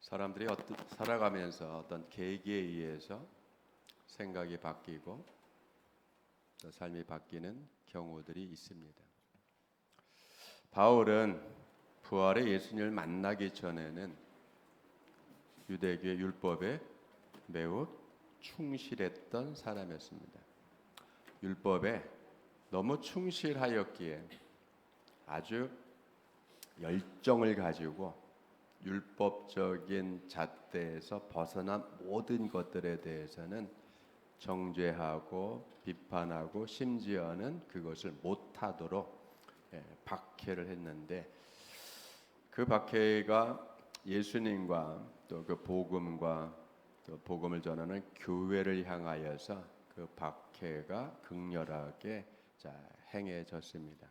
사람들이 살아가면서 어떤 계기에 의해서 생각이 바뀌고 또 삶이 바뀌는 경우들이 있습니다. 바울은 부활의 예수님을 만나기 전에는 유대교의 율법에 매우 충실했던 사람이었습니다. 율법에 너무 충실하였기에 아주 열정을 가지고 율법적인 잣대에서 벗어난 모든 것들에 대해서는 정죄하고 비판하고 심지어는 그것을 못하도록 박해를 했는데, 그 박해가 예수님과 또 그 복음과 또 복음을 전하는 교회를 향하여서 그 박해가 극렬하게 행해졌습니다.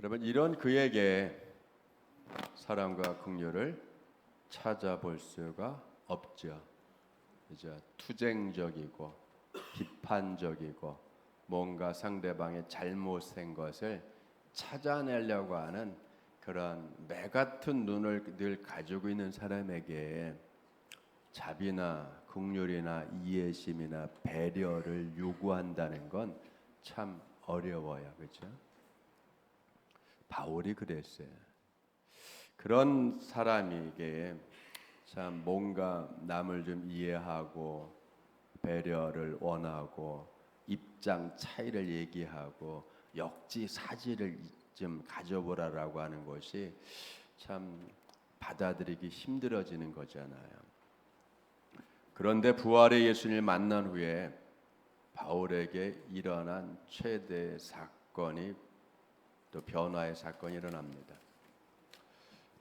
여러분, 이런 그에게 사랑과 긍휼을 찾아볼 수가 없죠. 이제 투쟁적이고 비판적이고 뭔가 상대방의 잘못된 것을 찾아내려고 하는 그런 매 같은 눈을 늘 가지고 있는 사람에게 자비나 긍휼이나 이해심이나 배려를 요구한다는 건 참 어려워요. 그렇죠? 바울이 그랬어요. 그런 사람에게 참 뭔가 남을 좀 이해하고 배려를 원하고 입장 차이를 얘기하고 역지사지를 좀 가져보라라고 하는 것이 참 받아들이기 힘들어지는 거잖아요. 그런데 부활의 예수님을 만난 후에 바울에게 일어난 최대의 사건이 또 변화의 사건이 일어납니다.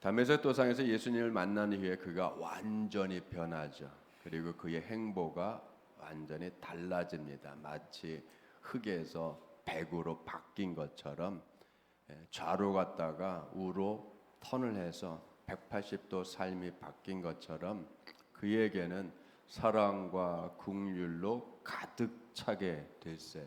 다메섹 도상에서 예수님을 만난 후에 그가 완전히 변하죠. 그리고 그의 행보가 완전히 달라집니다. 마치 흙에서 백으로 바뀐 것처럼 좌로 갔다가 우로 턴을 해서 180도 삶이 바뀐 것처럼 그에게는 사랑과 긍휼로 가득 차게 됐어요.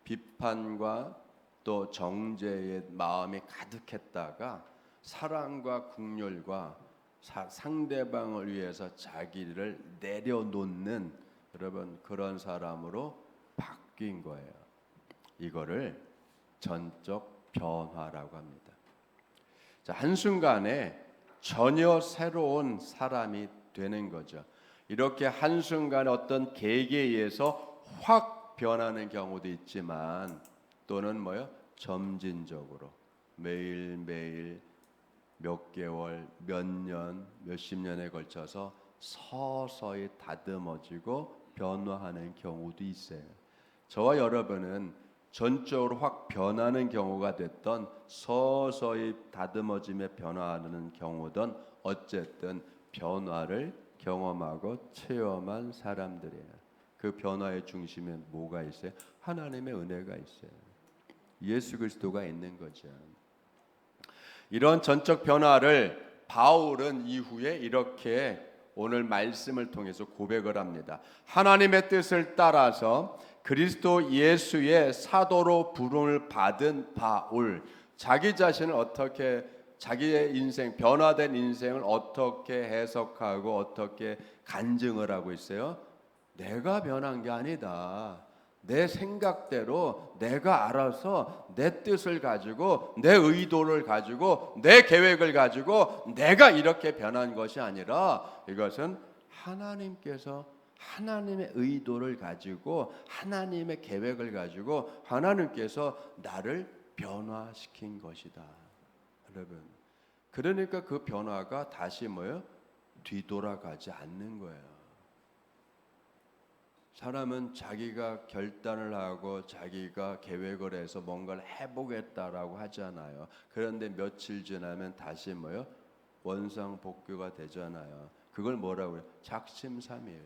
비판과 또 정죄의 마음이 가득했다가 사랑과 긍휼과 상대방을 위해서 자기를 내려놓는 여러분 그런 사람으로 바뀐 거예요. 이거를 전적 변화라고 합니다. 자, 한순간에 전혀 새로운 사람이 되는 거죠. 이렇게 한순간에 어떤 계기에 의해서 확 변하는 경우도 있지만 또는 점진적으로 매일매일 몇 개월, 몇 년, 몇십 년에 걸쳐서 서서히 다듬어지고 변화하는 경우도 있어요. 저와 여러분은 전적으로 확 변하는 경우가 됐던 서서히 다듬어지며 변화하는 경우든 어쨌든 변화를 경험하고 체험한 사람들이에요. 그 변화의 중심에 뭐가 있어요? 하나님의 은혜가 있어요. 예수 그리스도가 있는 거죠. 이런 전적 변화를 바울은 이후에 이렇게 오늘 말씀을 통해서 고백을 합니다. 하나님의 뜻을 따라서 그리스도 예수의 사도로 부름을 받은 바울, 자기 자신을 어떻게 자기의 인생, 변화된 인생을 어떻게 해석하고 어떻게 간증을 하고 있어요? 내가 변한 게 아니다. 내 생각대로 내가 알아서 내 뜻을 가지고 내 의도를 가지고 내 계획을 가지고 내가 이렇게 변한 것이 아니라 이것은 하나님께서 하나님의 의도를 가지고 하나님의 계획을 가지고 하나님께서 나를 변화시킨 것이다. 여러분, 그러니까 그 변화가 다시 뒤돌아가지 않는 거예요. 사람은 자기가 결단을 하고 자기가 계획을 해서 뭔가를 해보겠다라고 하잖아요. 그런데 며칠 지나면 다시 원상복귀가 되잖아요. 그걸 뭐라고 해요? 작심삼일.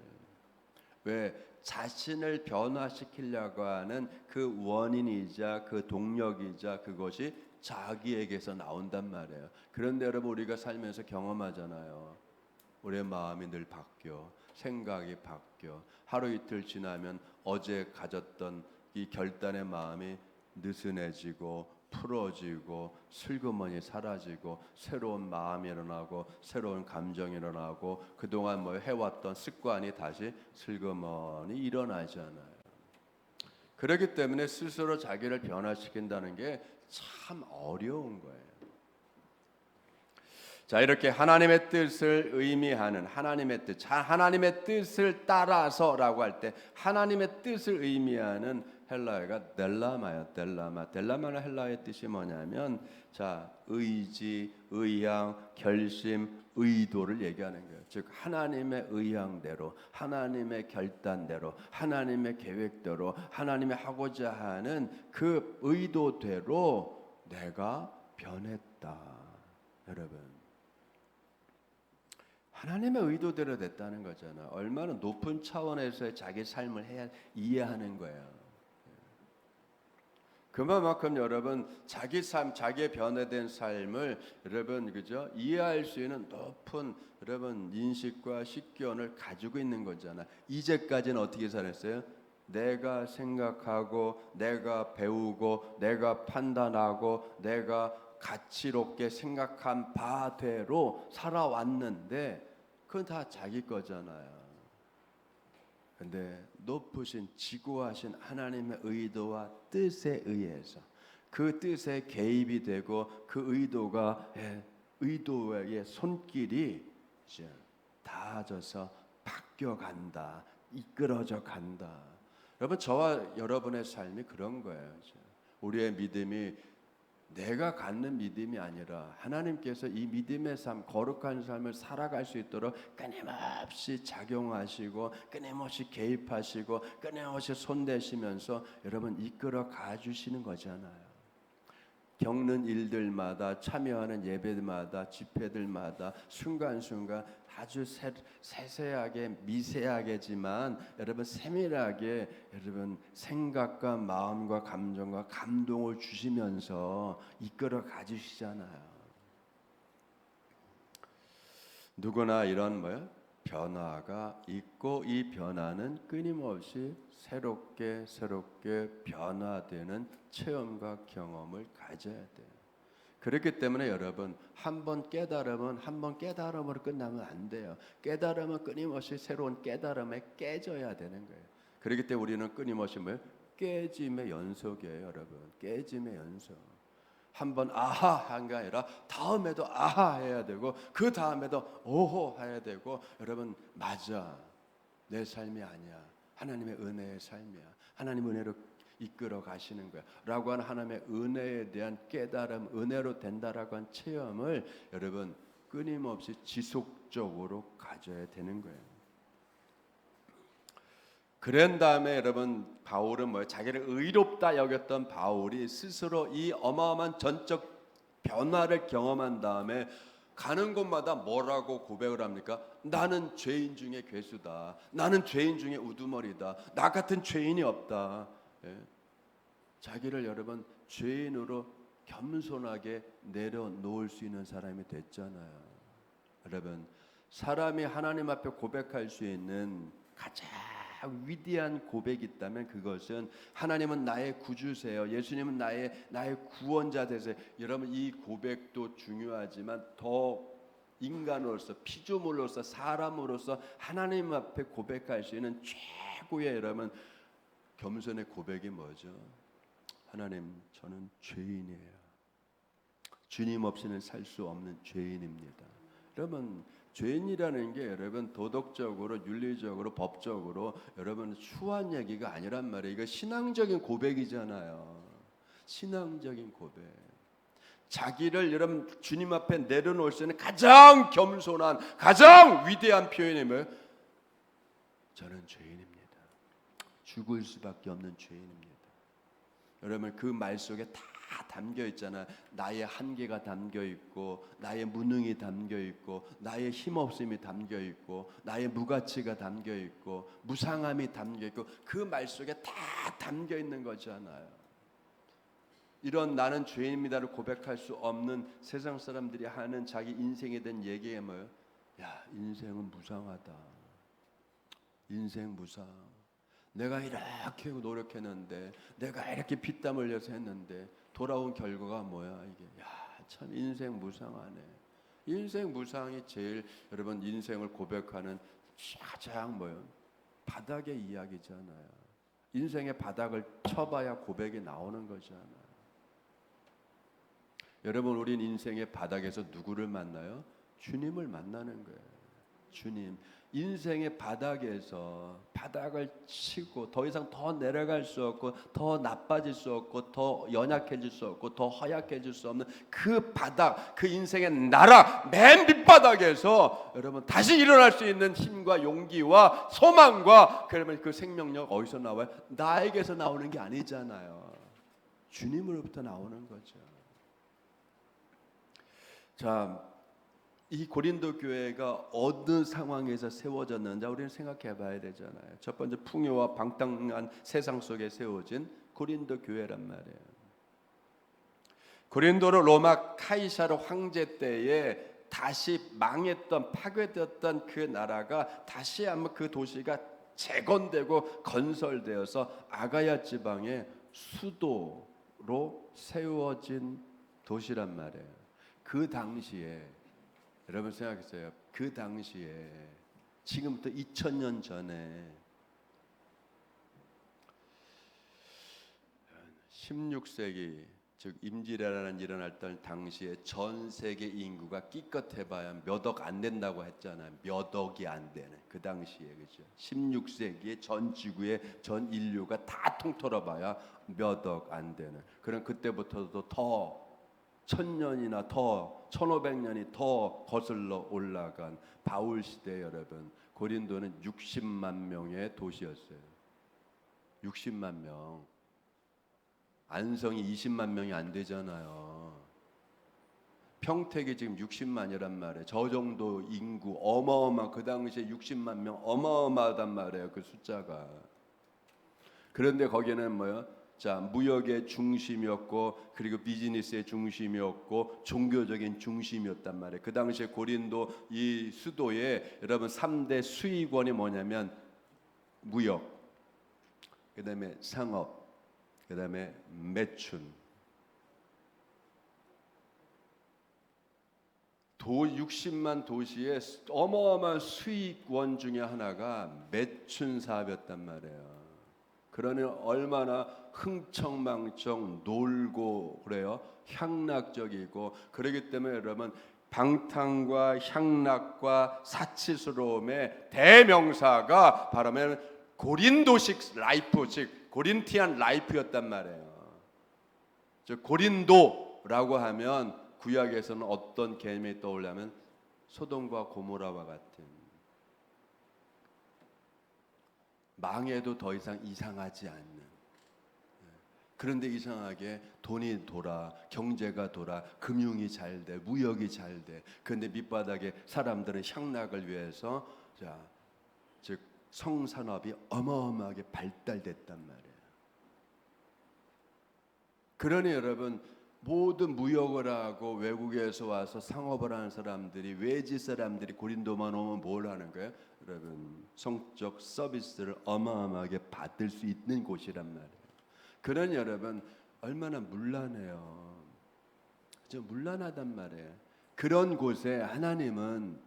왜? 자신을 변화시키려고 하는 그 원인이자 그 동력이자 그것이 자기에게서 나온단 말이에요. 그런데 여러분, 우리가 살면서 경험하잖아요. 우리의 마음이 늘 바뀌어, 생각이 바뀌어. 하루 이틀 지나면 어제 가졌던 이 결단의 마음이 느슨해지고 풀어지고 슬그머니 사라지고 새로운 마음이 일어나고 새로운 감정이 일어나고 그동안 뭐 해왔던 습관이 다시 슬그머니 일어나잖아요. 그렇기 때문에 스스로 자기를 변화시킨다는 게 참 어려운 거예요. 자, 이렇게 하나님의 뜻을 의미하는 하나님의 뜻, 하나님의 뜻을 따라서라고 할 때 하나님의 뜻을 의미하는 헬라어가 델라마예요. 델라마는 헬라어의 뜻이 뭐냐면 자, 의지, 의향, 결심, 의도를 얘기하는 거예요. 즉 하나님의 의향대로, 하나님의 결단대로, 하나님의 계획대로, 하나님이 하고자 하는 그 의도대로 내가 변했다. 여러분, 하나님의 의도대로 됐다는 거잖아. 얼마나 높은 차원에서의 자기 삶을 해야 이해하는 거예요. 그만큼 여러분 자기 삶, 자기의 변화된 삶을 여러분 그죠? 이해할 수 있는 높은 여러분 인식과 식견을 가지고 있는 거잖아. 이제까지는 어떻게 살았어요? 내가 생각하고, 내가 배우고, 내가 판단하고, 내가 가치롭게 생각한 바대로 살아왔는데 그건 다 자기 거잖아요. 근데 높으신 지구하신 하나님의 의도와 뜻에 의해서 그 뜻에 개입이 되고 그 의도의 손길이 이제 닿아져서 바뀌어간다, 이끌어져 간다. 여러분 저와 여러분의 삶이 그런 거예요. 우리의 믿음이 내가 갖는 믿음이 아니라 하나님께서 이 믿음의 삶, 거룩한 삶을 살아갈 수 있도록 끊임없이 작용하시고 끊임없이 개입하시고 끊임없이 손대시면서 여러분 이끌어 가주시는 거잖아요. 겪는 일들마다, 참여하는 예배들마다, 집회들마다 순간순간 아주 세세하게 미세하게지만 여러분 세밀하게 여러분 생각과 마음과 감정과 감동을 주시면서 이끌어 가주시잖아요. 누구나 이런 변화가 있고 이 변화는 끊임없이 새롭게 변화되는 체험과 경험을 가져야 돼요. 그렇기 때문에 여러분 한 번 깨달으면 한 번 깨달음으로 끝나면 안 돼요. 깨달으면 끊임없이 새로운 깨달음에 깨져야 되는 거예요. 그렇기 때문에 우리는 끊임없이 깨짐의 연속이에요, 여러분. 깨짐의 연속. 한 번 아하 한 게 아니라 다음에도 아하 해야 되고 그 다음에도 오호 해야 되고 여러분 맞아. 내 삶이 아니야. 하나님의 은혜의 삶이야. 하나님 은혜로 이끌어 가시는 거야 라고 하는 하나님의 은혜에 대한 깨달음, 은혜로 된다라고 한 체험을 여러분 끊임없이 지속적으로 가져야 되는 거예요. 그런 다음에 여러분 바울은 자기를 의롭다 여겼던 바울이 스스로 이 어마어마한 전적 변화를 경험한 다음에 가는 곳마다 뭐라고 고백을 합니까? 나는 죄인 중에 괴수다. 나는 죄인 중에 우두머리다. 나 같은 죄인이 없다. 예. 자기를 여러분 죄인으로 겸손하게 내려놓을 수 있는 사람이 됐잖아요. 여러분 사람이 하나님 앞에 고백할 수 있는 가장 위대한 고백이 있다면 그것은 하나님은 나의 구주세요. 예수님은 나의 구원자 되세요. 여러분 이 고백도 중요하지만 더 인간으로서 피조물로서 사람으로서 하나님 앞에 고백할 수 있는 최고의 여러분 겸손의 고백이 뭐죠? 하나님 저는 죄인이에요. 주님 없이는 살 수 없는 죄인입니다. 여러분 죄인이라는 게 여러분 도덕적으로 윤리적으로 법적으로 여러분 추한 얘기가 아니란 말이에요. 이거 신앙적인 고백이잖아요. 신앙적인 고백. 자기를 여러분 주님 앞에 내려놓을 수 있는 가장 겸손한 가장 위대한 표현이 뭐예요? 저는 죄인입니다. 죽을 수밖에 없는 죄인입니다. 여러분 그 말 속에 다 담겨 있잖아. 나의 한계가 담겨 있고 나의 무능이 담겨 있고 나의 힘없음이 담겨 있고 나의 무가치가 담겨 있고 무상함이 담겨 있고 그 말 속에 다 담겨 있는 거잖아요. 이런 나는 죄인입니다를 고백할 수 없는 세상 사람들이 하는 자기 인생에 대한 얘기가 뭐예요? 야, 인생은 무상하다. 인생 무상. 내가 이렇게 노력했는데 내가 이렇게 피땀 흘려서 했는데 돌아온 결과가 뭐야 이게? 야, 참 인생 무상하네. 인생 무상이 제일 여러분 인생을 고백하는 가장 뭐요? 바닥의 이야기잖아요. 인생의 바닥을 쳐봐야 고백이 나오는 거잖아요. 여러분, 우린 인생의 바닥에서 누구를 만나요? 주님을 만나는 거예요. 주님. 인생의 바닥에서 바닥을 치고 더 이상 더 내려갈 수 없고 더 나빠질 수 없고 더 연약해질 수 없고 더 허약해질 수 없는 그 바닥, 그 인생의 나락 맨 밑바닥에서 여러분 다시 일어날 수 있는 힘과 용기와 소망과 그러면 그 생명력 어디서 나와요? 나에게서 나오는 게 아니잖아요. 주님으로부터 나오는 거죠. 자, 이 고린도 교회가 어느 상황에서 세워졌는지 우리는 생각해 봐야 되잖아요. 첫 번째, 풍요와 방탕한 세상 속에 세워진 고린도 교회란 말이에요. 고린도는 로마 카이사르 황제 때에 다시 망했던, 파괴되었던 그 나라가 다시 한번 그 도시가 재건되고 건설되어서 아가야 지방의 수도로 세워진 도시란 말이에요. 그 당시에 여러분 생각했어요. 그 당시에 지금부터 2000년 전에 16세기 즉 임진왜란이 일어났던 당시에 전 세계 인구가 기껏해봐야 몇 억 안 된다고 했잖아요. 몇 억이 안 되는 그 당시에, 그죠? 16세기에 전 지구의 전 인류가 다 통틀어봐야 몇 억 안 되는. 그럼 그때부터도 더 1000년이나 더 1500년이 더 거슬러 올라간 바울 시대 여러분, 고린도는 60만 명의 도시였어요. 60만 명. 안성이 20만 명이 안 되잖아요. 평택이 지금 60만이란 말이에요. 저 정도 인구 어마어마, 그 당시에 60만 명 어마어마하단 말이에요. 그 숫자가. 그런데 거기는 뭐요? 자, 무역의 중심이었고 그리고 비즈니스의 중심이었고 종교적인 중심이었단 말이에요. 그 당시에 고린도 이 수도에 여러분 3대 수익원이 뭐냐면 무역, 그다음에 상업, 그다음에 매춘. 60만 도시의 어마어마한 수익원 중에 하나가 매춘 사업이었단 말이에요. 그러니 얼마나 흥청망청 놀고 그래요. 향락적이고 그러기 때문에 여러분 방탕과 향락과 사치스러움의 대명사가 바로 고린도식 라이프, 즉 고린티안 라이프였단 말이에요. 즉 고린도라고 하면 구약에서는 어떤 개념이 떠올라면 소돔과 고모라와 같은, 망해도 더 이상 이상하지 않는. 그런데 이상하게 돈이 돌아, 경제가 돌아, 금융이 잘 돼, 무역이 잘 돼. 그런데 밑바닥에 사람들은 향락을 위해서 즉 성산업이 어마어마하게 발달됐단 말이에요. 그러니 여러분 모든 무역을 하고 외국에서 와서 상업을 하는 사람들이, 외지 사람들이 고린도만 오면 뭘 하는 거예요? 여러분 성적 서비스를 어마어마하게 받을 수 있는 곳이란 말이에요. 그러니 여러분 얼마나 문란해요. 좀 문란하단 말이에요. 그런 곳에 하나님은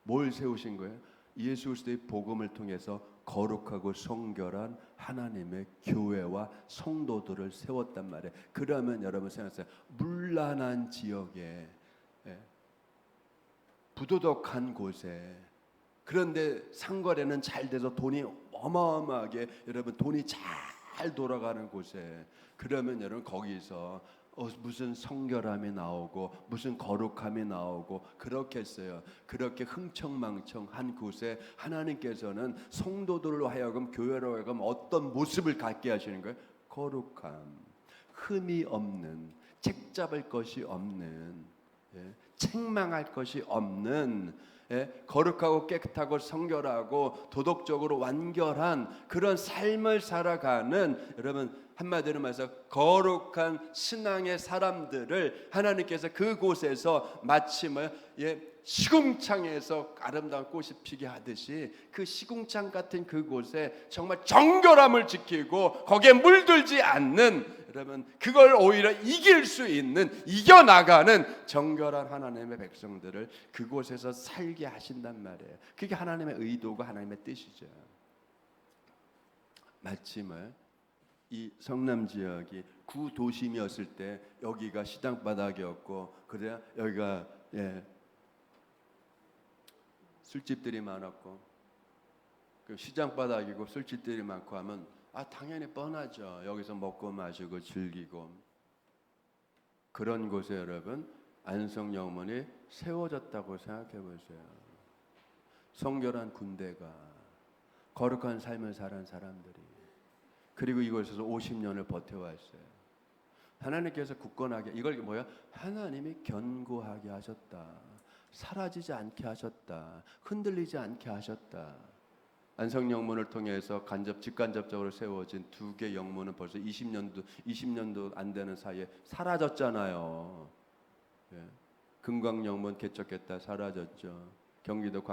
뭘 세우신 거예요? 예수 그리스도의 복음을 통해서 거룩하고 성결한 하나님의 교회와 성도들을 세웠단 말이에요. 그러면 여러분 생각하세요. 문란한 지역에, 부도덕한 곳에, 그런데 상거래는 잘 돼서 돈이 어마어마하게, 여러분 돈이 잘 돌아가는 곳에, 그러면 여러분 거기서 무슨 성결함이 나오고 무슨 거룩함이 나오고 그렇겠어요. 그렇게 흥청망청한 곳에 하나님께서는 성도들로 하여금, 교회로 하여금 어떤 모습을 갖게 하시는 거예요? 거룩함, 흠이 없는, 책잡을 것이 없는, 책망할 것이 없는, 거룩하고 깨끗하고 성결하고 도덕적으로 완결한 그런 삶을 살아가는, 여러분 한마디로 말해서 거룩한 신앙의 사람들을 하나님께서 그곳에서 마치 시궁창에서 아름다운 꽃이 피게 하듯이 그 시궁창 같은 그곳에 정말 정결함을 지키고 거기에 물들지 않는 여러분 그걸 오히려 이길 수 있는, 이겨나가는 정결한 하나님의 백성들을 그곳에서 살게 하신단 말이에요. 그게 하나님의 의도고 하나님의 뜻이죠. 마침 이 성남 지역이 구도심이었을 때 여기가 시장 바닥이었고, 그래야 여기가 술집들이 많았고, 그 시장 바닥이고 술집들이 많고 하면 당연히 뻔하죠. 여기서 먹고 마시고 즐기고. 그런 곳에 여러분 안성 영문이 세워졌다고 생각해 보세요. 성결한 군대가, 거룩한 삶을 사는 사람들이, 그리고 이곳에서 50년을 버텨왔어요. 하나님께서 굳건하게, 이걸 뭐야? 하나님이 견고하게 하셨다. 사라지지 않게 하셨다. 흔들리지 않게 하셨다. 안성 영문을 통해서 직간접적으로 세워진 두 개 영문은 벌써 20년도 안 되는 사이에 사라졌잖아요. 금강 영문 개척했다 사라졌죠. 경기도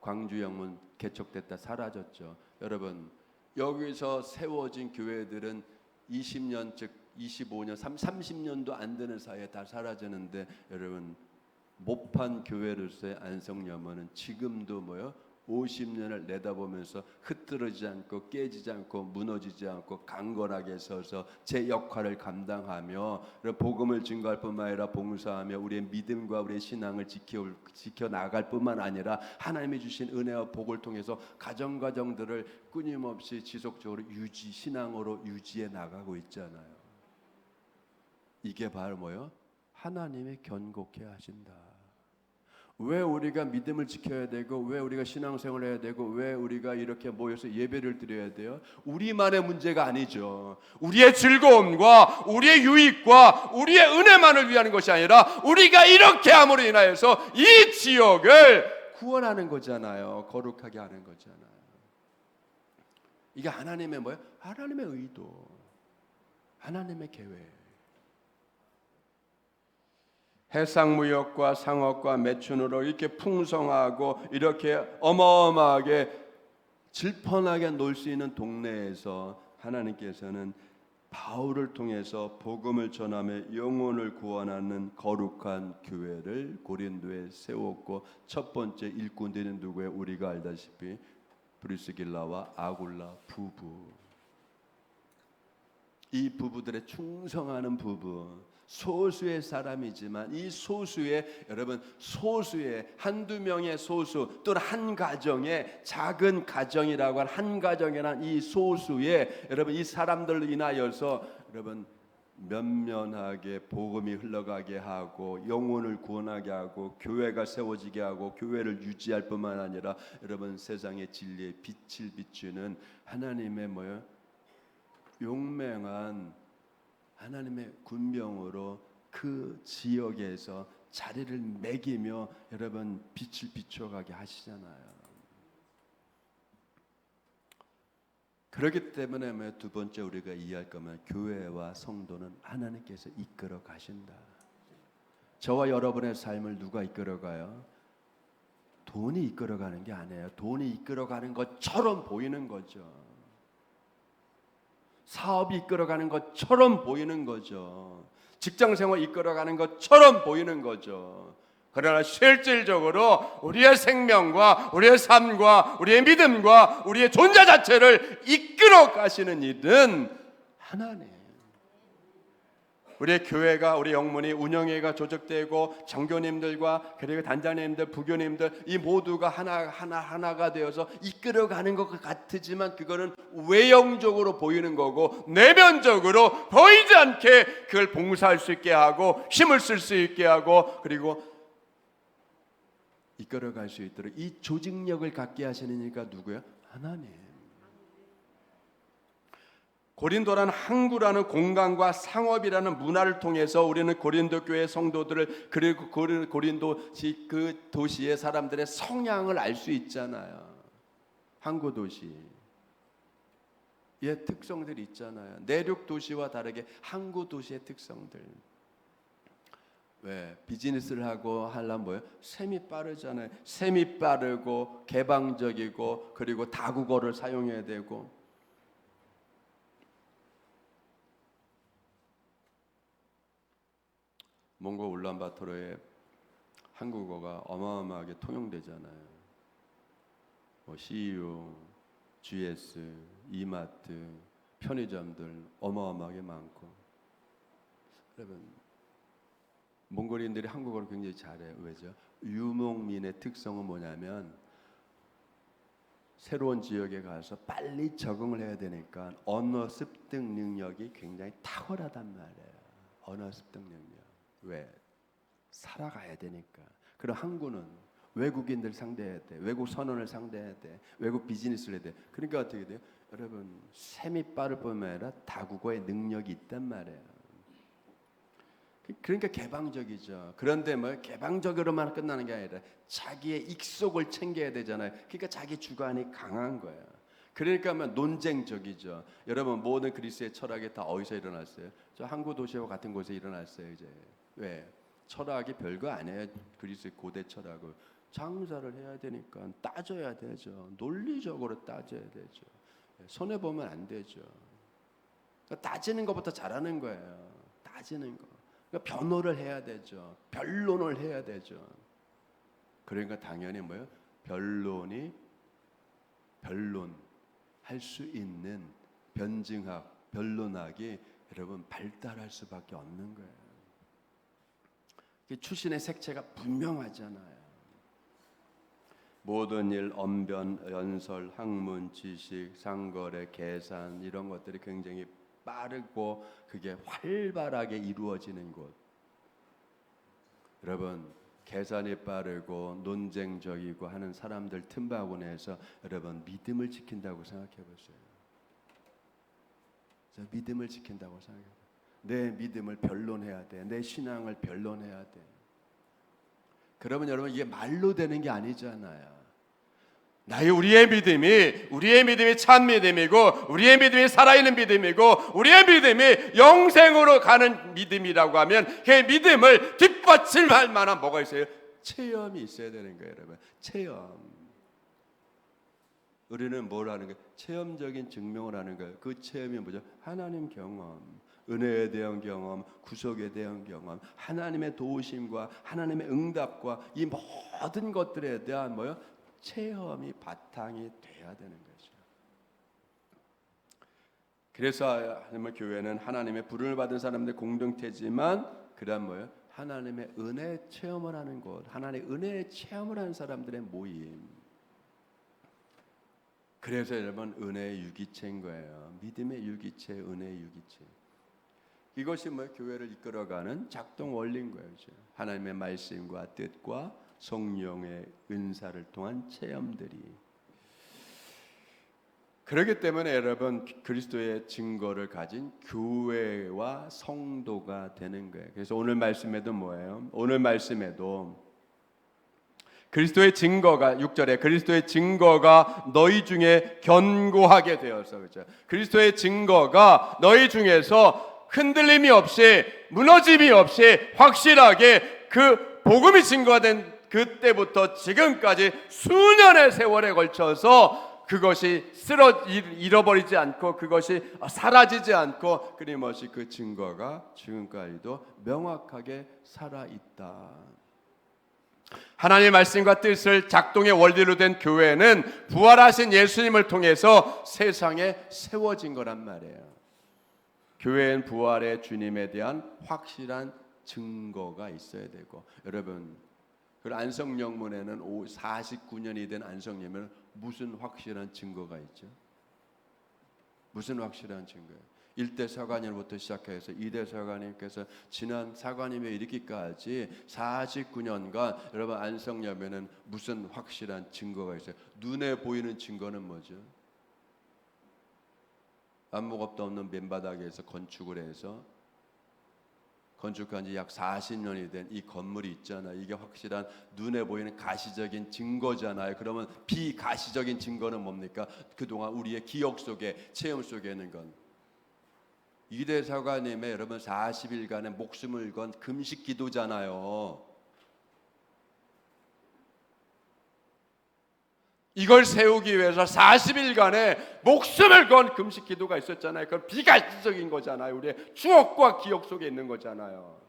광주 영문 개척됐다 사라졌죠. 여러분 여기서 세워진 교회들은 20년 즉 25년 30년도 안 되는 사이에 다 사라지는데, 여러분 못판 교회로서의 안성 영문은 지금도 50년을 내다보면서 흐트러지지 않고 깨지지 않고 무너지지 않고 강건하게 서서 제 역할을 감당하며 복음을 증거할 뿐만 아니라 봉사하며 우리의 믿음과 우리의 신앙을 지켜나갈 뿐만 아니라 하나님이 주신 은혜와 복을 통해서 가정들을 끊임없이 지속적으로 신앙으로 유지해 나가고 있잖아요. 이게 바로 하나님이 견고케 하신다. 왜 우리가 믿음을 지켜야 되고, 왜 우리가 신앙생활을 해야 되고, 왜 우리가 이렇게 모여서 예배를 드려야 돼요? 우리만의 문제가 아니죠. 우리의 즐거움과 우리의 유익과 우리의 은혜만을 위한 것이 아니라 우리가 이렇게 함으로 인하여서 이 지역을 구원하는 거잖아요. 거룩하게 하는 거잖아요. 이게 하나님의 하나님의 의도, 하나님의 계획. 해상무역과 상업과 매춘으로 이렇게 풍성하고 이렇게 어마어마하게 질펀하게 놀 수 있는 동네에서 하나님께서는 바울을 통해서 복음을 전하며 영혼을 구원하는 거룩한 교회를 고린도에 세웠고, 첫 번째 일꾼들은 누구예요? 우리가 알다시피 브리스길라와 아굴라 부부. 이 부부들의 충성하는 부부, 소수의 사람이지만 이 소수의, 여러분 소수의 한두 명의 소수 또는 한 가정의, 작은 가정이라고 한 한 가정이란 이 소수의, 여러분 이 사람들로 인하여서 여러분 면면하게 복음이 흘러가게 하고 영혼을 구원하게 하고 교회가 세워지게 하고 교회를 유지할 뿐만 아니라 여러분 세상의 진리의 빛을 비추는 하나님의 용맹한 하나님의 군병으로 그 지역에서 자리를 매기며 여러분 빛을 비춰가게 하시잖아요. 그렇기 때문에 두 번째 우리가 이해할 거면 교회와 성도는 하나님께서 이끌어 가신다. 저와 여러분의 삶을 누가 이끌어가요? 돈이 이끌어가는 게 아니에요. 돈이 이끌어가는 것처럼 보이는 거죠. 사업이 이끌어가는 것처럼 보이는 거죠. 직장생활 이끌어가는 것처럼 보이는 거죠. 그러나 실질적으로 우리의 생명과 우리의 삶과 우리의 믿음과 우리의 존재 자체를 이끌어 가시는 일은 하나님. 우리의 교회가, 우리 영문이 운영회가 조직되고 장교님들과 그리고 단장님들, 부교님들 이 모두가 하나가 되어서 이끌어가는 것 같지만 그거는 외형적으로 보이는 거고, 내면적으로 보이지 않게 그걸 봉사할 수 있게 하고 힘을 쓸 수 있게 하고 그리고 이끌어갈 수 있도록 이 조직력을 갖게 하시는 이가 누구야? 하나님. 고린도라는 항구라는 공간과 상업이라는 문화를 통해서 우리는 고린도 교회 성도들을, 그리고 고린도 그 도시의 사람들의 성향을 알 수 있잖아요. 항구 도시의 특성들이 있잖아요. 내륙 도시와 다르게 항구 도시의 특성들. 왜 비즈니스를 하고 하려면 셈이 빠르잖아요. 셈이 빠르고 개방적이고 그리고 다국어를 사용해야 되고, 몽골 울란바토르의 한국어가 어마어마하게 통용되잖아요. 뭐 CU, GS, 이마트, 편의점들 어마어마하게 많고. 여러분, 몽골인들이 한국어를 굉장히 잘해요. 왜죠? 유목민의 특성은 뭐냐면 새로운 지역에 가서 빨리 적응을 해야 되니까 언어 습득 능력이 굉장히 탁월하단 말이에요. 언어 습득 능력. 왜? 살아가야 되니까. 그럼 항구는 외국인들 상대해야 돼. 외국 선원을 상대해야 돼. 외국 비즈니스를 해야 돼. 그러니까 어떻게 돼요? 여러분, 셈이 빠를 뿐만 아니라 다국어의 능력이 있단 말이에요. 그러니까 개방적이죠. 그런데 뭐 개방적으로만 끝나는 게 아니라 자기의 익속을 챙겨야 되잖아요. 그러니까 자기 주관이 강한 거예요. 그러니까 뭐 논쟁적이죠. 여러분, 모든 그리스의 철학이 다 어디서 일어났어요? 저 항구 도시와 같은 곳에 일어났어요. 이제 왜? 철학이 별거 아니에요. 그리스 고대 철학은 장사를 해야 되니까 따져야 되죠. 논리적으로 따져야 되죠. 손해 보면 안 되죠. 그러니까 따지는 것부터 잘하는 거예요. 따지는 거. 그러니까 변호를 해야 되죠. 변론을 해야 되죠. 그러니까 당연히 뭐예요? 변론할 수 있는 변증학, 변론학이 여러분 발달할 수밖에 없는 거예요. 출신의 색채가 분명하잖아요. 모든 일, 언변, 연설, 학문, 지식, 상거래, 계산 이런 것들이 굉장히 빠르고 그게 활발하게 이루어지는 곳. 여러분, 계산이 빠르고 논쟁적이고 하는 사람들 틈바구니에서 여러분 믿음을 지킨다고 생각해 보세요. 저 믿음을 지킨다고 생각해 보세요. 내 믿음을 변론해야 돼. 내 신앙을 변론해야 돼. 그러면 여러분 이게 말로 되는 게 아니잖아요. 우리의 믿음이 참 믿음이고 우리의 믿음이 살아있는 믿음이고 우리의 믿음이 영생으로 가는 믿음이라고 하면 그 믿음을 뒷받침할 만한 뭐가 있어요? 체험이 있어야 되는 거예요, 여러분. 체험. 우리는 뭘 하는 거예요? 체험적인 증명을 하는 거예요. 그 체험이 뭐죠? 하나님 경험, 은혜에 대한 경험, 구속에 대한 경험, 하나님의 도우심과 하나님의 응답과 이 모든 것들에 대한 뭐요? 체험이 바탕이 돼야 되는 거죠. 그래서 하나님의 교회는 하나님의 부름을 받은 사람들의 공동체지만 그다음 뭐예요? 하나님의 은혜 체험을 하는 곳, 하나님의 은혜 체험을 하는 사람들의 모임. 그래서 여러분 은혜의 유기체인 거예요. 믿음의 유기체, 은혜의 유기체. 이것이 교회를 이끌어가는 작동 원리인 거예요. 하나님의 말씀과 뜻과 성령의 은사를 통한 체험들이. 그렇기 때문에 여러분 그리스도의 증거를 가진 교회와 성도가 되는 거예요. 그래서 오늘 말씀에도 뭐예요? 오늘 말씀에도 그리스도의 증거가 6절에 그리스도의 증거가 너희 중에 견고하게 되어서 그렇죠. 그리스도의 증거가 너희 중에서 흔들림이 없이 무너짐이 없이 확실하게 그 복음이 증거된 그때부터 지금까지 수년의 세월에 걸쳐서 그것이 잃어버리지 않고 그것이 사라지지 않고 끊임없이 그 증거가 지금까지도 명확하게 살아있다. 하나님의 말씀과 뜻을 작동의 원리로 된 교회는 부활하신 예수님을 통해서 세상에 세워진 거란 말이에요. 교회는 부활의 주님에 대한 확실한 증거가 있어야 되고 여러분 그 안성령문에는 49년이 된 안성령문에는 무슨 확실한 증거가 있죠? 무슨 확실한 증거예요? 1대 사관님부터 시작해서 2대 사관님께서 지난 사관님에 이르기까지 49년간 여러분 안성령문에는 무슨 확실한 증거가 있어요? 눈에 보이는 증거는 뭐죠? 아무것도 없는 맨바닥에서 건축을 해서 건축한 지 약 40년이 된 이 건물이 있잖아요. 이게 확실한 눈에 보이는 가시적인 증거잖아요. 그러면 비가시적인 증거는 뭡니까? 그동안 우리의 기억 속에 체험 속에 있는 건 이대 사관님의 여러분 40일간의 목숨을 건 금식 기도잖아요. 이걸 세우기 위해서 40일간의 목숨을 건 금식 기도가 있었잖아요. 그건 비가시적인 거잖아요. 우리의 추억과 기억 속에 있는 거잖아요.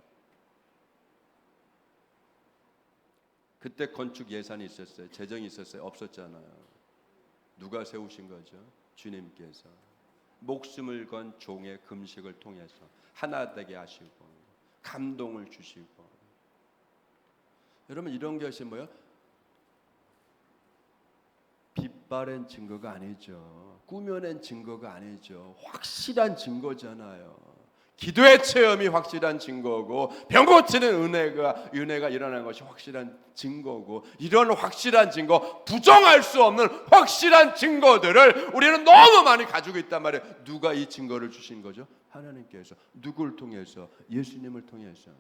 그때 건축 예산이 있었어요? 재정이 있었어요? 없었잖아요. 누가 세우신 거죠? 주님께서 목숨을 건 종의 금식을 통해서 하나 되게 하시고 감동을 주시고. 여러분, 이런 것이 뭐예요? 빛바랜 증거가 아니죠. 꾸며낸 증거가 아니죠. 확실한 증거잖아요. 기도의 체험이 확실한 증거고, 병 고치는 은혜가 일어나는 것이 확실한 증거고, 이런 확실한 증거, 부정할 수 없는 확실한 증거들을 우리는 너무 많이 가지고 있단 말이에요. 누가 이 증거를 주신 거죠? 하나님께서. 누굴 통해서? 예수님을 통해서.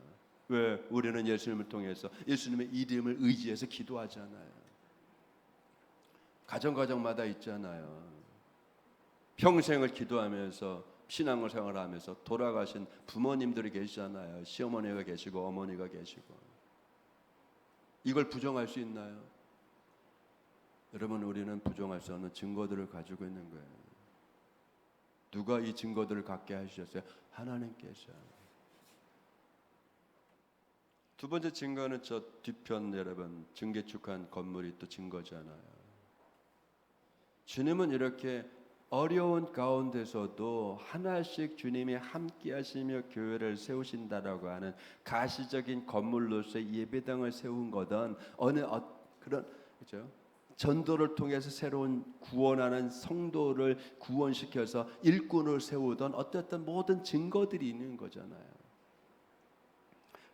왜? 우리는 예수님을 통해서 예수님의 이름을 의지해서 기도하잖아요. 가정마다 있잖아요. 평생을 기도하면서 신앙생활을 하면서 돌아가신 부모님들이 계시잖아요. 시어머니가 계시고 어머니가 계시고. 이걸 부정할 수 있나요? 여러분, 우리는 부정할 수 없는 증거들을 가지고 있는 거예요. 누가 이 증거들을 갖게 하셨어요? 하나님께서. 두 번째 증거는 저 뒤편, 여러분, 증개축한 건물이 또 증거잖아요. 주님은 이렇게 어려운 가운데서도 하나씩 주님이 함께 하시며 교회를 세우신다라고 하는 가시적인 건물로서의 예배당을 세운 거든 그런, 그렇죠? 전도를 통해서 새로운 구원하는 성도를 구원시켜서 일꾼을 세우던 어떤 모든 증거들이 있는 거잖아요.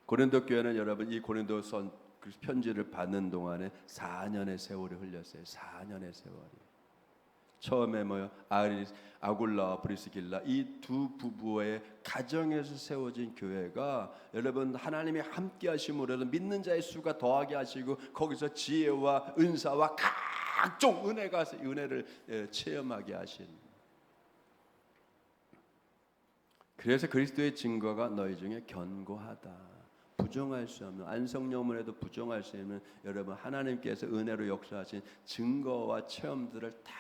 고린도 교회는 여러분, 이 고린도서 편지를 받는 동안에 4년의 세월이 흘렸어요. 4년의 세월이. 처음에 아굴라와 브리스길라 이 두 부부의 가정에서 세워진 교회가 여러분, 하나님이 함께 하심으로 믿는 자의 수가 더하게 하시고, 거기서 지혜와 은사와 각종 은혜를 체험하게 하신. 그래서 그리스도의 증거가 너희 중에 견고하다. 부정할 수 없는, 안성령문에도 부정할 수 있는, 여러분, 하나님께서 은혜로 역사하신 증거와 체험들을 다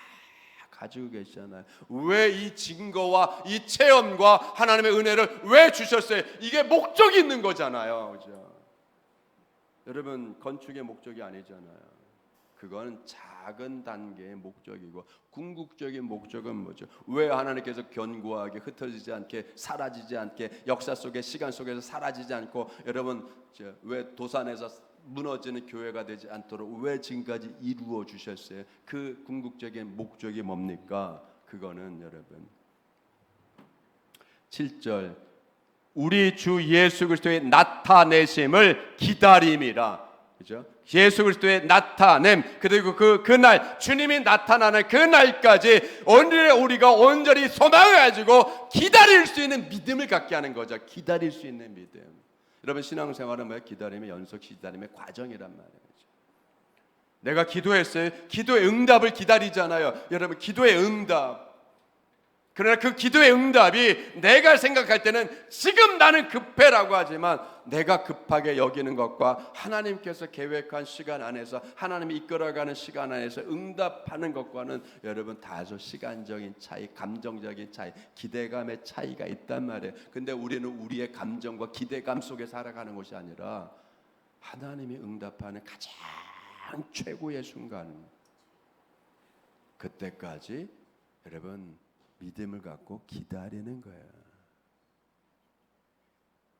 가지고 계시잖아요. 왜 이 증거와 이 체험과 하나님의 은혜를 왜 주셨어요? 이게 목적이 있는 거잖아요. 그죠? 여러분, 건축의 목적이 아니잖아요. 그건 작은 단계의 목적이고, 궁극적인 목적은 뭐죠? 왜 하나님께서 견고하게 흩어지지 않게, 사라지지 않게, 역사 속에, 시간 속에서 사라지지 않고, 여러분, 왜 도산에서 무너지는 교회가 되지 않도록 왜 지금까지 이루어 주셨어요? 그 궁극적인 목적이 뭡니까? 그거는 여러분 7절, 우리 주 예수 그리스도의 나타내심을 기다림이라. 그죠? 예수 그리스도의 나타냄, 그리고 그날 주님이 나타나는 그날까지 우리가 온전히 소망을 가지고 기다릴 수 있는 믿음을 갖게 하는 거죠. 기다릴 수 있는 믿음. 여러분, 신앙생활은 뭐예요? 기다림의 연속, 기다림의 과정이란 말이에요. 내가 기도했어요. 기도의 응답을 기다리잖아요. 여러분, 기도의 응답. 그러나 그 기도의 응답이 내가 생각할 때는 지금 나는 급해라고 하지만, 내가 급하게 여기는 것과 하나님께서 계획한 시간 안에서, 하나님이 이끌어가는 시간 안에서 응답하는 것과는 여러분 다소 시간적인 차이, 감정적인 차이, 기대감의 차이가 있단 말이에요. 근데 우리는 우리의 감정과 기대감 속에 살아가는 것이 아니라 하나님이 응답하는 가장 최고의 순간, 그때까지 여러분 믿음을 갖고 기다리는 거예요.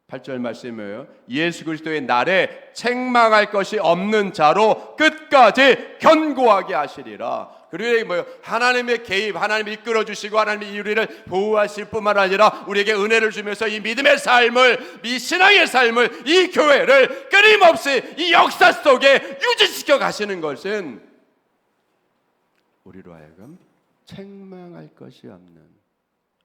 8절 말씀이에요. 예수 그리스도의 날에 책망할 것이 없는 자로 끝까지 견고하게 하시리라. 그리고 하나님의 개입, 하나님이 이끌어 주시고 하나님이 우리를 보호하실 뿐만 아니라 우리에게 은혜를 주면서 이 믿음의 삶을, 이 신앙의 삶을, 이 교회를 끊임없이 이 역사 속에 유지시켜 가시는 것은 우리로 하여금 책망할 것이 없는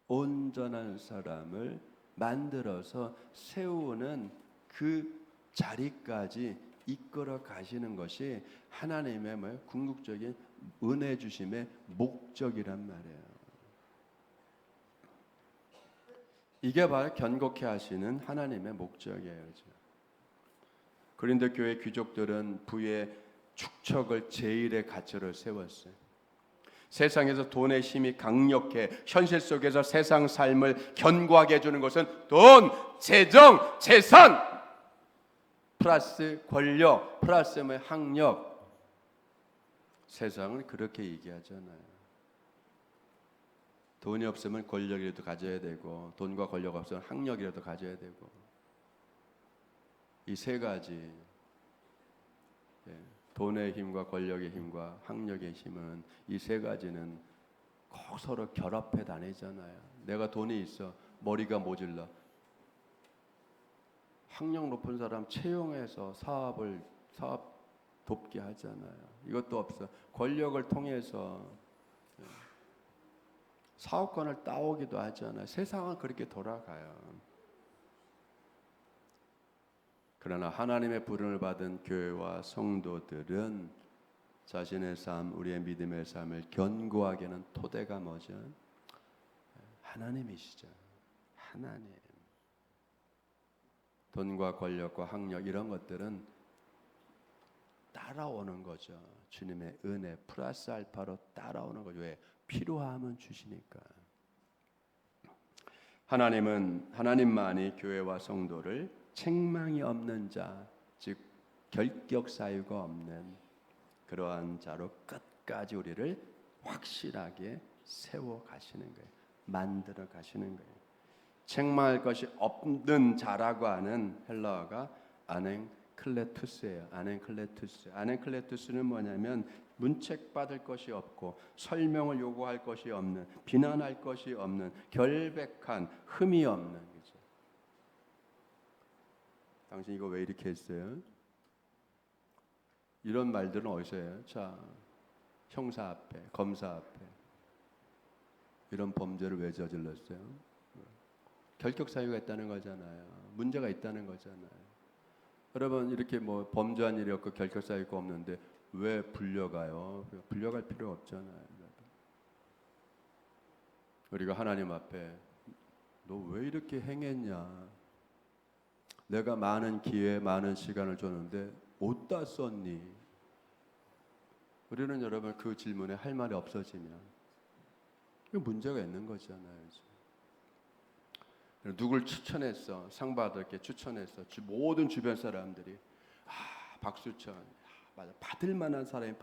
온전한 사람을 만들어서 세우는 그 자리까지 이끌어 가시는 것이 하나님의 궁극적인 은혜 주심의 목적이란 말이에요. 이게 바로 견고케 하시는 하나님의 목적이에요. 고린도 교회 귀족들은 부의 축척을 제일의 가치로 세웠어요. 세상에서 돈의 힘이 강력해 현실 속에서 세상 삶을 견고하게 해주는 것은 돈, 재정, 재산, 플러스 권력 플러스 뭐 학력. 세상은 그렇게 얘기하잖아요. 돈이 없으면 권력이라도 가져야 되고 돈과 권력 없으면 학력이라도 가져야 되고 이 세 가지 돈의 힘과 권력의 힘과 학력의 힘은 이 세 가지는 꼭 서로 결합해 다니잖아요. 내가 돈이 있어 머리가 모질라 학력 높은 사람 채용해서 사업 돕게 하잖아요. 이것도 없어. 권력을 통해서 사업권을 따오기도 하잖아요. 세상은 그렇게 돌아가요. 그러나 하나님의 부름을 받은 교회와 성도들은 자신의 삶, 우리의 믿음의 삶을 견고하게 하는 토대가 뭐죠? 하나님이시죠. 하나님. 돈과 권력과 학력 이런 것들은 따라오는 거죠. 주님의 은혜 플러스 알파로 따라오는 거죠. 왜? 필요하면 주시니까. 하나님만이 교회와 성도를 책망이 없는 자, 즉 결격 사유가 없는 그러한 자로 끝까지 우리를 확실하게 세워 가시는 거예요. 만들어 가시는 거예요. 책망할 것이 없는 자라고 하는 헬라어가 아넨클레투스예요. 아넨클레투스는 뭐냐면 문책받을 것이 없고 설명을 요구할 것이 없는, 비난할 것이 없는, 결백한, 흠이 없는 거죠. 당신 이거 왜 이렇게 했어요? 이런 말들은 어디서 해요? 자, 형사 앞에, 검사 앞에 이런 범죄를 왜 저질렀어요? 결격 사유가 있다는 거잖아요. 문제가 있다는 거잖아요. 여러분 이렇게 뭐 범죄한 일이 없고 결격 사유가 없는데 왜 불려가요? 불려갈 필요 없잖아요. 우리가 하나님 앞에 너 왜 이렇게 행했냐? 내가 많은 기회, 많은 시간을 줬는데 어디다 썼니? 우리는 여러분 그 질문에 할 말이 없어지면 문제가 있는 거잖아요. 누굴 추천했어? 상 받을게 추천했어. 모든 주변 사람들이 박수천 맞아 받을 만한 사람이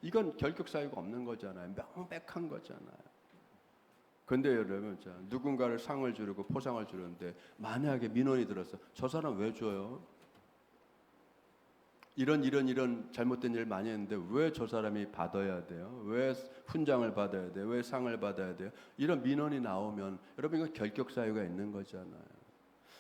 이건 결격 사유가 없는 거잖아요. 명백한 거잖아요. 근데 여러분 누군가를 상을 주고 포상을 주는데 만약에 민원이 들었어. 저 사람 왜 줘요? 이런 잘못된 일을 많이 했는데 왜 저 사람이 받아야 돼요? 왜 훈장을 받아야 돼요? 왜 상을 받아야 돼요? 이런 민원이 나오면 여러분 이거 결격 사유가 있는 거잖아요.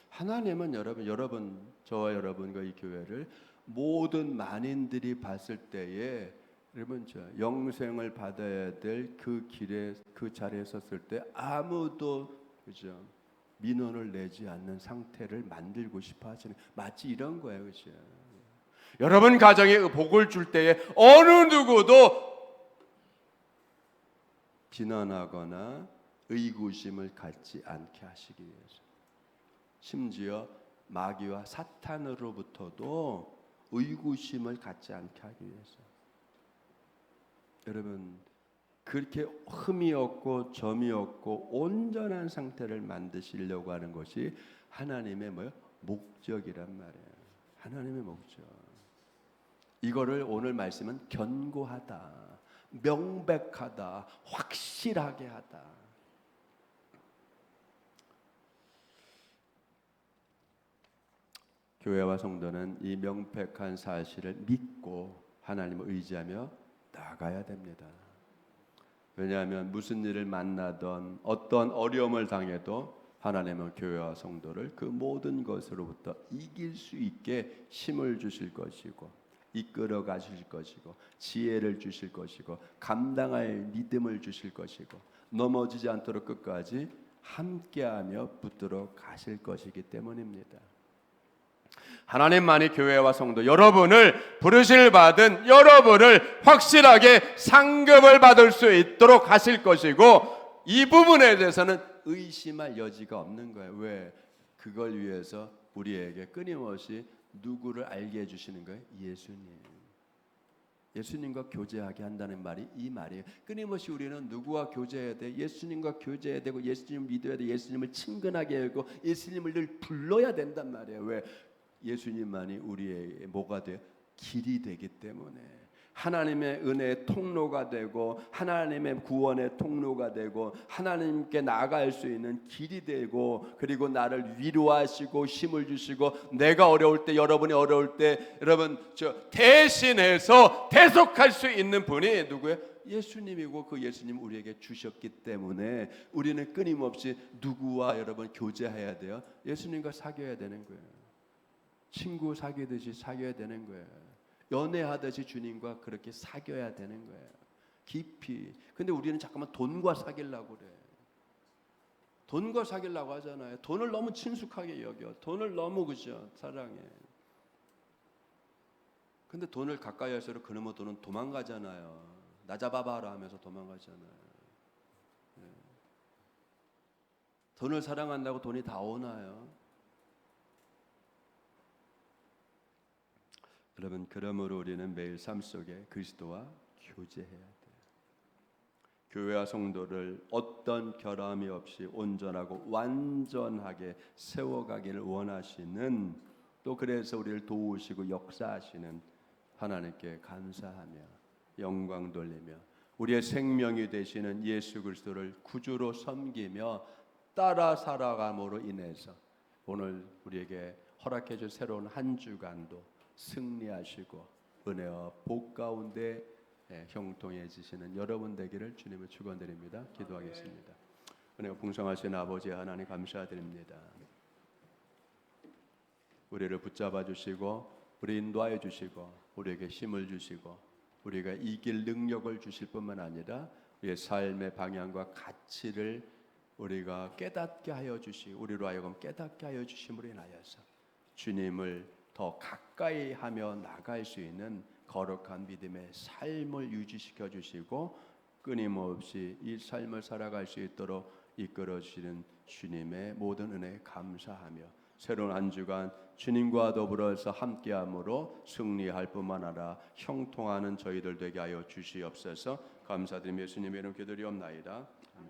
하나님은 여러분 저와 여러분과 이 교회를 모든 만인들이 봤을 때에 여러분 영생을 받아야 될 그 길에 그 자리에 섰을 때 아무도 그죠? 민원을 내지 않는 상태를 만들고 싶어 하시는 마치 이런 거예요. 그죠? 여러분 가정에 복을 줄 때에 어느 누구도 비난하거나 의구심을 갖지 않게 하시기 위해서 심지어 마귀와 사탄으로부터도 의구심을 갖지 않게 하기 위해서 여러분 그렇게 흠이 없고 점이 없고 온전한 상태를 만드시려고 하는 것이 하나님의 목적이란 말이에요. 하나님의 목적. 이거를 오늘 말씀은 견고하다, 명백하다, 확실하게 하다. 교회와 성도는 이 명백한 사실을 믿고 하나님을 의지하며 나가야 됩니다. 왜냐하면 무슨 일을 만나던 어떤 어려움을 당해도 하나님은 교회와 성도를 그 모든 것으로부터 이길 수 있게 힘을 주실 것이고 이끌어 가실 것이고 지혜를 주실 것이고 감당할 믿음을 주실 것이고 넘어지지 않도록 끝까지 함께하며 붙들어 가실 것이기 때문입니다. 하나님만이 교회와 성도 여러분을 부르실 받은 여러분을 확실하게 상급을 받을 수 있도록 하실 것이고 이 부분에 대해서는 의심할 여지가 없는 거예요. 왜? 그걸 위해서 우리에게 끊임없이 누구를 알게 해주시는 거예요? 예수님. 예수님과 교제하게 한다는 말이 이 말이에요. 끊임없이 우리는 누구와 교제해야 돼? 예수님과 교제해야 되고 예수님을 믿어야 돼. 예수님을 친근하게 하고 예수님을 늘 불러야 된단 말이에요. 왜? 예수님만이 우리의 뭐가 돼요? 길이 되기 때문에 하나님의 은혜의 통로가 되고 하나님의 구원의 통로가 되고 하나님께 나아갈 수 있는 길이 되고 그리고 나를 위로하시고 힘을 주시고 내가 어려울 때 여러분이 어려울 때 여러분 저 대신해서 대속할 수 있는 분이 누구예요? 예수님이고 그 예수님 우리에게 주셨기 때문에 우리는 끊임없이 누구와 여러분 교제해야 돼요? 예수님과 사귀어야 되는 거예요. 친구 사귀듯이 사귀어야 되는 거예요. 연애하듯이 주님과 그렇게 사귀어야 되는 거예요. 깊이. 근데 우리는 잠깐만 돈과 사귀려고 그래. 돈과 사귀려고 하잖아요. 돈을 너무 친숙하게 여겨. 돈을 너무 그죠 사랑해. 근데 돈을 가까이 할수록 그놈의 돈은 도망가잖아요. 나 잡아봐라 하면서 도망가잖아요. 네. 돈을 사랑한다고 돈이 다 오나요? 여러분 그러므로 우리는 매일 삶 속에 그리스도와 교제해야 돼요. 교회와 성도를 어떤 결함이 없이 온전하고 완전하게 세워가기를 원하시는 또 그래서 우리를 도우시고 역사하시는 하나님께 감사하며 영광 돌리며 우리의 생명이 되시는 예수 그리스도를 구주로 섬기며 따라 살아감으로 인해서 오늘 우리에게 허락해 줄 새로운 한 주간도 승리하시고 은혜와 복 가운데 형통해지시는 여러분 되기를 주님을 축원드립니다. 기도하겠습니다. 은혜가 풍성하신 아버지 하나님 감사드립니다. 우리를 붙잡아 주시고 우리 인도하여 주시고 우리에게 힘을 주시고 우리가 이길 능력을 주실 뿐만 아니라 우리의 삶의 방향과 가치를 우리가 깨닫게 하여 주시고 우리로 하여금 깨닫게 하여 주심으로 인하여서 주님을 더 가까이 하며 나갈 수 있는 거룩한 믿음의 삶을 유지시켜 주시고 끊임없이 이 삶을 살아갈 수 있도록 이끌어 주시는 주님의 모든 은혜에 감사하며 새로운 한 주간 주님과 더불어서 함께함으로 승리할 뿐만 아니라 형통하는 저희들 되게 하여 주시옵소서. 감사드리며 예수님의 이름 기도리옵나이다. 아멘.